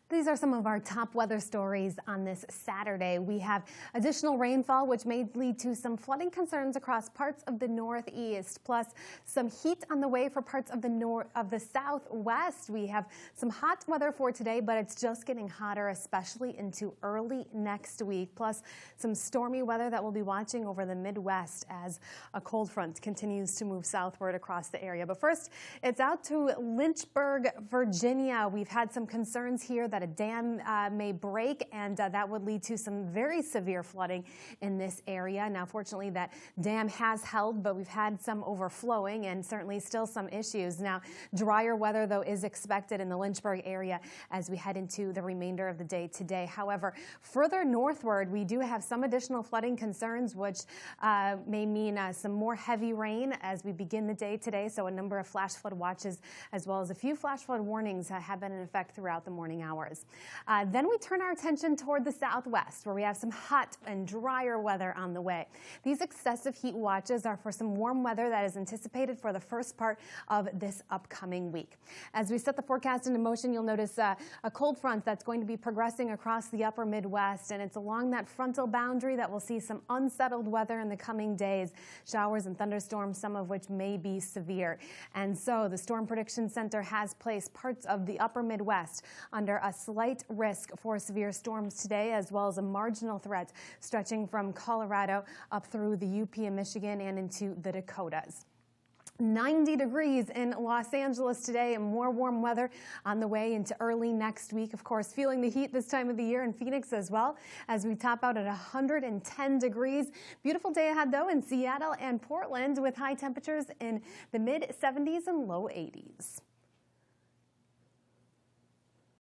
These are some of our top weather stories on this Saturday. We have additional rainfall, which may lead to some flooding concerns across parts of the Northeast, plus some heat on the way for parts of the Southwest. We have some hot weather for today, but it's just getting hotter, especially into early next week, plus some stormy weather that we'll be watching over the Midwest as a cold front continues to move southward across the area. But first, it's out to Lynchburg, Virginia. We've had some concerns here that a dam may break, and that would lead to some very severe flooding in this area. Now, fortunately, that dam has held, but we've had some overflowing and certainly still some issues. Now, drier weather, though, is expected in the Lynchburg area as we head into the remainder of the day today. However, further northward, we do have some additional flooding concerns, which may mean some more heavy rain as we begin the day today. So a number of flash flood watches as well as a few flash flood warnings have been in effect throughout the morning hours. Then we turn our attention toward the southwest, where we have some hot and drier weather on the way. These excessive heat watches are for some warm weather that is anticipated for the first part of this upcoming week. As we set the forecast into motion, you'll notice a cold front that's going to be progressing across the upper Midwest, and it's along that frontal boundary that we'll see some unsettled weather in the coming days, showers and thunderstorms, some of which may be severe. And so the Storm Prediction Center has placed parts of the upper Midwest under a slight risk for severe storms today, as well as a marginal threat stretching from Colorado up through the UP and Michigan and into the Dakotas. 90 degrees in Los Angeles today and more warm weather on the way into early next week. Of course, feeling the heat this time of the year in Phoenix as well as we top out at 110 degrees. Beautiful day ahead, though, in Seattle and Portland with high temperatures in the mid 70s and low 80s.